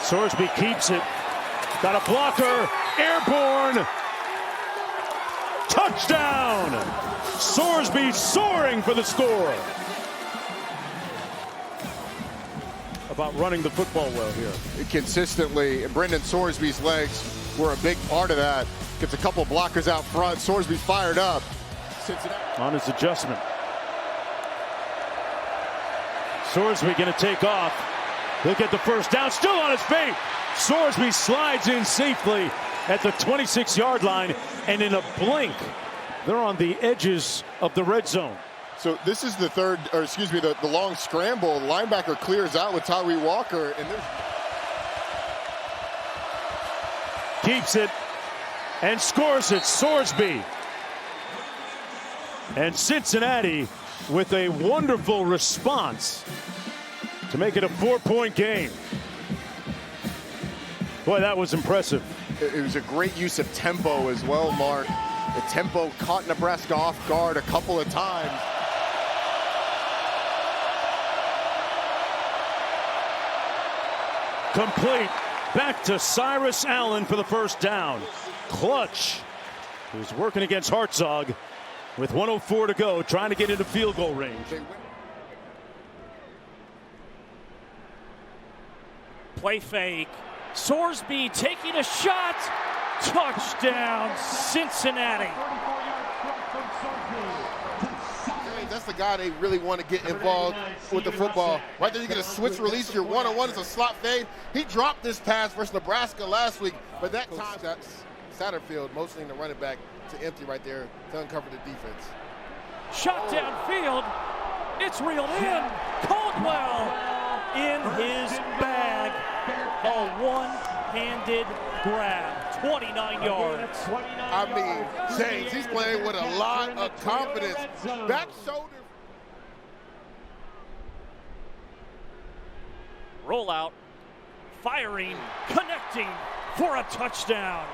Sorsby keeps it. Got a blocker. Airborne. Touchdown! Sorsby soaring for the score. About running the football well here. Consistently, Brendan Sorsby's legs were a big part of that. Gets a couple blockers out front. Sorsby fired up. Cincinnati. On his adjustment. Sorsby going to take off. He'll get the first down. Still on his feet. Sorsby slides in safely at the 26-yard line, and in a blink, they're on the edges of the red zone. So this is the the long scramble. The linebacker clears out with Tyree Walker, and keeps it and scores it. Sorsby. And Cincinnati with a wonderful response to make it a 4-point game. Boy, that was impressive. It was a great use of tempo as well, Mark. The tempo caught Nebraska off guard a couple of times. Complete. Back to Cyrus Allen for the first down. Clutch, who's working against Hartzog with 1:04 to go, trying to get into field goal range. Play fake. Sorsby taking a shot. Touchdown, Cincinnati. That's the guy they really want to get involved with the football. Right there, you get a switch release. Your one-on-one is a slot fade. He dropped this pass versus Nebraska last week, but that time that's Satterfield motioning the running back to empty right there to uncover the defense. Shot downfield. It's reeled in. Caldwell in his bag. A one-handed grab, 29 yards. I mean, James, he's playing with a lot of confidence. Back shoulder. Rollout, firing, connecting for a touchdown.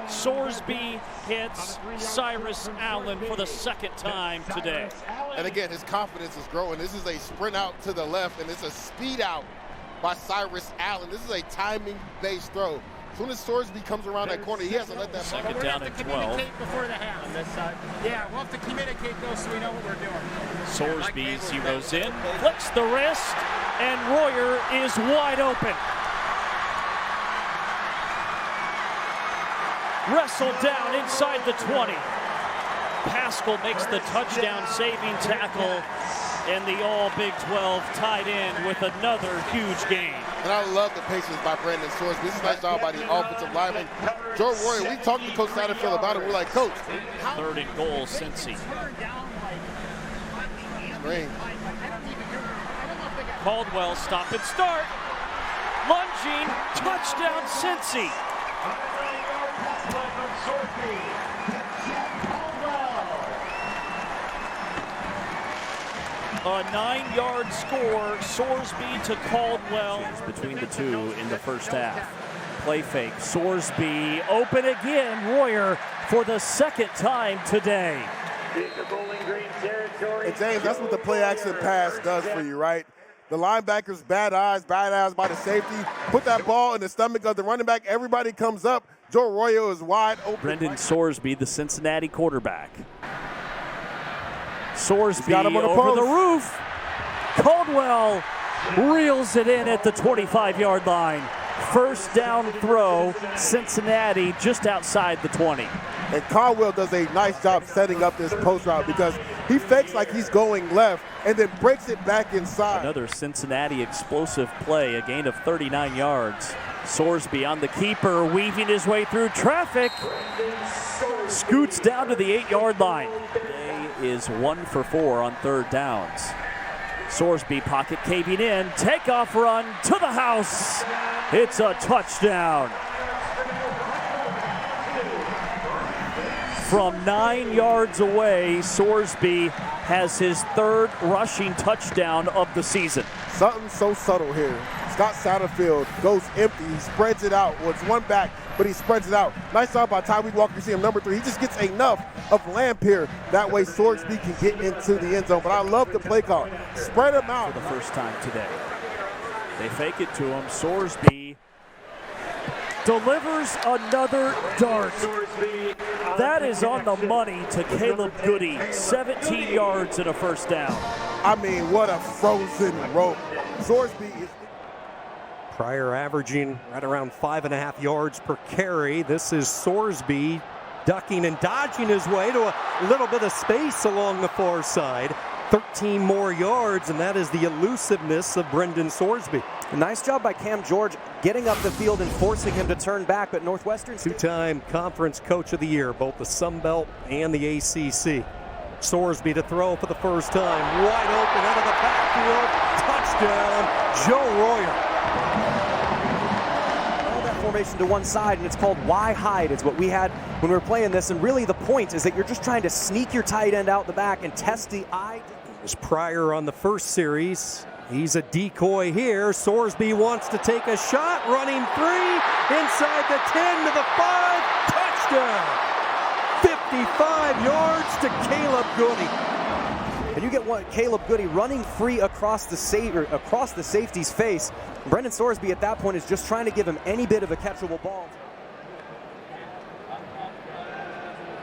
Sorsby hits Cyrus Allen for the second time today. And again, his confidence is growing. This is a sprint out to the left, and it's a speed out by Cyrus Allen. This is a timing-based throw. As soon as Sorsby comes around that corner, he hasn't let that. Second down and 12. Communicate before the half on this side. Yeah, we'll have to communicate those so we know what we're doing. Sorsby zeroes in, flicks the wrist, and Royer is wide open. Wrestled down inside the 20. Sorsby makes the touchdown-saving tackle, and the all-Big 12 tied in with another huge game. And I love the patience by Brandon Sorsby. This is a nice job by the offensive lineman. Joe Royer, we talked to Coach Satterfield about it. We're like, Coach. Third and goal, Cincy. Green. Caldwell, stop and start. Lunging, touchdown, Cincy. A 9-yard score, Sorsby to Caldwell. Between the two in the first half. Play fake, Sorsby open again. Royer for the second time today. Hey, James, that's what the play action pass does for you, right? The linebackers, bad eyes by the safety. Put that ball in the stomach of the running back. Everybody comes up. Joe Royer is wide open. Brendan Sorsby, the Cincinnati quarterback. Sorsby over the roof. Caldwell reels it in at the 25-yard line. First down throw, Cincinnati just outside the 20. And Caldwell does a nice job setting up this post route because he fakes like he's going left and then breaks it back inside. Another Cincinnati explosive play, a gain of 39 yards. Sorsby on the keeper, weaving his way through traffic. Scoots down to the 8-yard line. Today is 1 for 4 on third downs. Sorsby pocket caving in, takeoff run to the house. It's a touchdown. From 9 yards away, Sorsby has his third rushing touchdown of the season. Something so subtle here. Scott Satterfield goes empty. He spreads it out. Well, it's one back, but he spreads it out. Nice job by Tyree Walker. You see him number 3. He just gets enough of Lamp here. That way Sorsby can get into the end zone. But I love the play call. Spread him out. For the first time today. They fake it to him. Sorsby delivers another dart. That is on the money to Caleb Goody. 17 yards and a first down. I mean, what a frozen rope. Sorsby is... Pryor averaging right around 5.5 yards per carry. This is Sorsby ducking and dodging his way to a little bit of space along the far side. 13 more yards, and that is the elusiveness of Brendan Sorsby. Nice job by Cam George getting up the field and forcing him to turn back, but Northwestern... Two-time conference coach of the year, both the Sun Belt and the ACC. Sorsby to throw for the first time. Wide open out of the backfield. Touchdown, Joe Royer. All that formation to one side, and it's called why hide. It's what we had when we were playing this, and really the point is that you're just trying to sneak your tight end out the back and test the eye. There's Pryor on the first series. He's a decoy here. Sorsby wants to take a shot, running three, inside the 10 to the 5, touchdown! 55 yards to Caleb Goody. And you get Caleb Goody running free across the safety's face. Brendan Sorsby at that point is just trying to give him any bit of a catchable ball.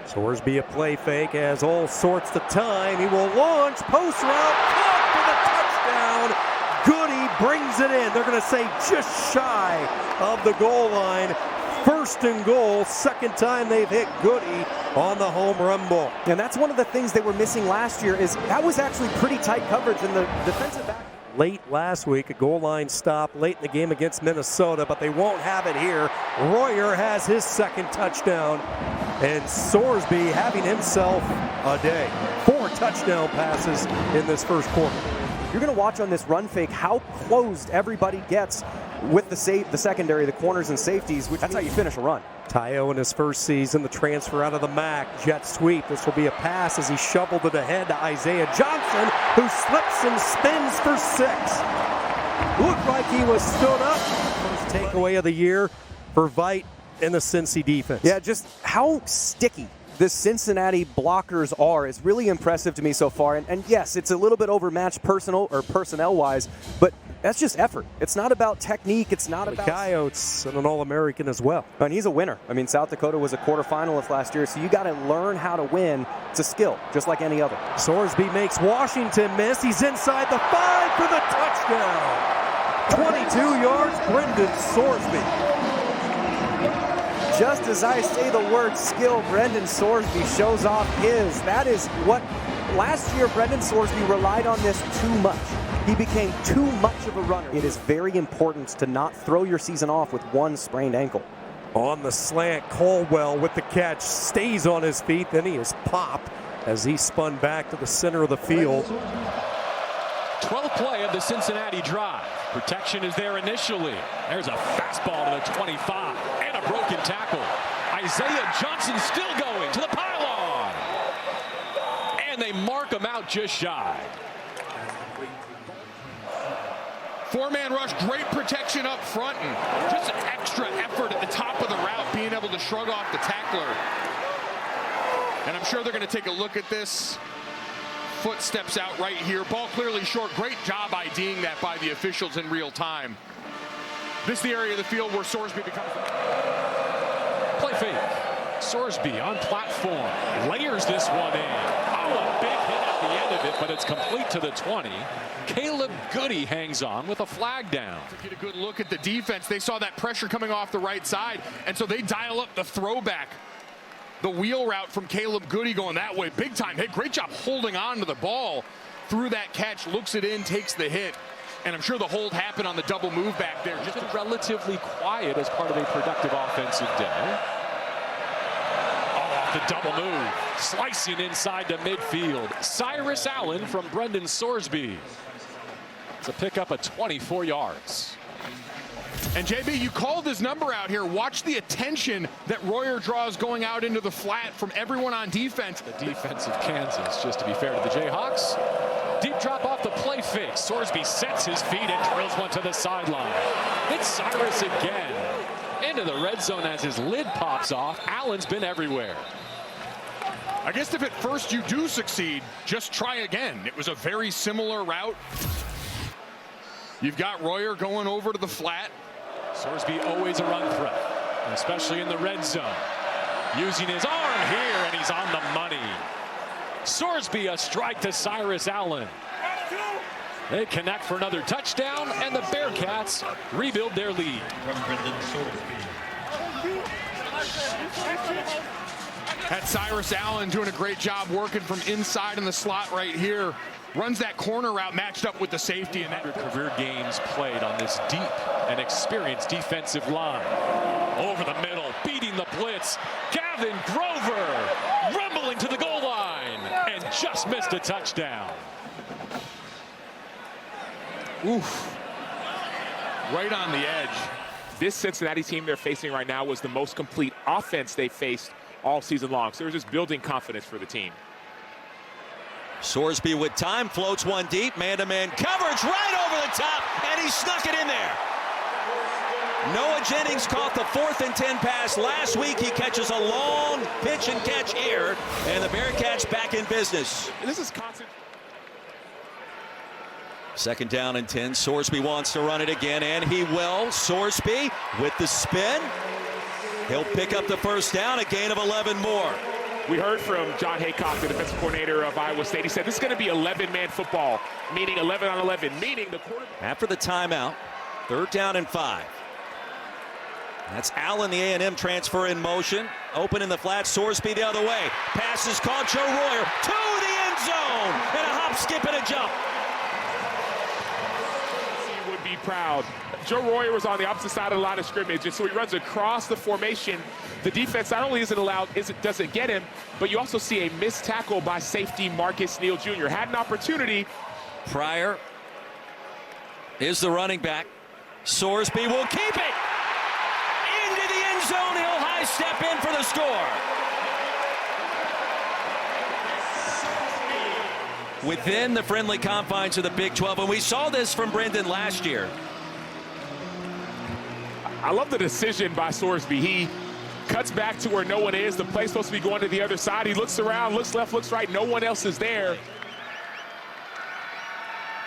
Sorsby a play fake, has all sorts of time. He will launch, post route, caught for the touchdown. Goody brings it in. They're going to say just shy of the goal line. First and goal, second time they've hit Goody on the home run ball. And that's one of the things they were missing last year, is that was actually pretty tight coverage in the defensive back. Late last week, a goal line stop late in the game against Minnesota, but they won't have it here. Royer has his second touchdown, and Sorsby having himself a day. 4 touchdown passes in this first quarter. You're going to watch on this run fake how closed everybody gets with the secondary, the corners and safeties, which that's how you finish a run. Tayo in his first season, the transfer out of the MAC, jet sweep. This will be a pass as he shoveled it ahead to Isaiah Johnson, who slips and spins for 6. Looked like he was stood up. First takeaway of the year for Veit and the Cincy defense. Yeah, just how sticky the Cincinnati blockers are is really impressive to me so far. And yes, it's a little bit overmatched personnel-wise, but that's just effort. It's not about technique. It's not about... Coyotes and an All-American as well. And he's a winner. I mean, South Dakota was a quarterfinalist last year, so you got to learn how to win. It's a skill, just like any other. Sorsby makes Washington miss. He's inside the 5 for the touchdown. 22 yards, Brendan Sorsby. Just as I say the word skill, Brendan Sorsby shows off his. That is what last year Brendan Sorsby relied on this too much. He became too much of a runner. It is very important to not throw your season off with one sprained ankle. On the slant, Caldwell with the catch, stays on his feet, then he is popped as he spun back to the center of the field. 12th play of the Cincinnati drive. Protection is there initially. There's a fastball to the 25 and a broken tackle. Isaiah Johnson still going to the pylon. And they mark him out just shy. 4-man rush, great protection up front, and just an extra effort at the top of the route, being able to shrug off the tackler. And I'm sure they're going to take a look at this. Foot steps out right here. Ball clearly short. Great job IDing that by the officials in real time. This is the area of the field where Sorsby becomes... Play fake. Sorsby on platform. Layers this one in. Oh, a big hit at the end of it, but it's complete to the 20. Caleb Goody hangs on with a flag down. To get a good look at the defense, they saw that pressure coming off the right side, and so they dial up the throwback. The wheel route from Caleb Goody going that way. Big time hit. Great job holding on to the ball through that catch. Looks it in, takes the hit. And I'm sure the hold happened on the double move back there. Just relatively quiet as part of a productive offensive day. Oh, off the double move. Slicing inside to midfield. Cyrus Allen from Brendan Sorsby. It's a pickup of 24 yards. And JB, you called his number out here. Watch the attention that Royer draws going out into the flat from everyone on defense. The defense of Kansas, just to be fair to the Jayhawks. Deep drop off the play fake. Sorsby sets his feet and drills one to the sideline. It's Cyrus again. Into the red zone as his lid pops off. Allen's been everywhere. I guess if at first you do succeed, just try again. It was a very similar route. You've got Royer going over to the flat. Sorsby always a run threat. especially in the red zone. Using his arm here, and he's on the money. Sorsby a strike to Cyrus Allen. They connect for another touchdown, and the Bearcats rebuild their lead. That's Cyrus Allen doing a great job working from inside in the slot right here. Runs that corner route matched up with the safety. And that career games played on this deep and experienced defensive line. Over the middle, beating the blitz. Gavin Grover rumbling to the goal line and just missed a touchdown. Oof. Right on the edge. This Cincinnati team they're facing right now was the most complete offense they faced all season long. So they're just building confidence for the team. Sorsby with time, floats one deep, man-to-man coverage right over the top, and he snuck it in there. Noah Jennings caught the 4th and 10 pass last week. He catches a long pitch and catch here, and the Bearcats back in business. This is constant. 2nd down and 10. Sorsby wants to run it again, and he will. Sorsby with the spin. He'll pick up the 1st down, a gain of 11 more. We heard from John Haycock, the defensive coordinator of Iowa State. He said this is going to be 11-man football, meaning 11 on 11, meaning the quarterback. After the timeout, 3rd down and 5. That's Allen, the A&M transfer in motion. Open in the flat, Sorsby the other way. Pass is caught, Joe Royer to the end zone. And a hop, skip, and a jump. He would be proud. Joe Royer was on the opposite side of the line of scrimmage, and so he runs across the formation. The defense not only doesn't get him, but you also see a missed tackle by safety Marcus Neal Jr. Had an opportunity. Pryor is the running back. Sorsby will keep it. Into the end zone, he'll high step in for the score. Within the friendly confines of the Big 12, and we saw this from Brendan last year. I love the decision by Sorsby. He cuts back to where no one is. The play's supposed to be going to the other side. He looks around, looks left, looks right. No one else is there.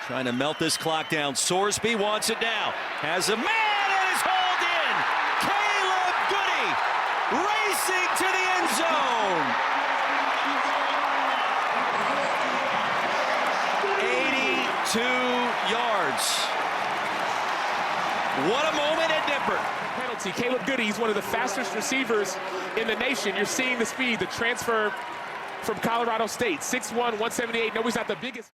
Trying to melt this clock down. Sorsby wants it now. Has a man and is hauled in. Caleb Goody racing to the end zone. 82 yards. What a moment at Nippert. Penalty. Caleb Goody, he's one of the fastest receivers in the nation. You're seeing the speed, the transfer from Colorado State. 6'1", 178. No, he's not the biggest.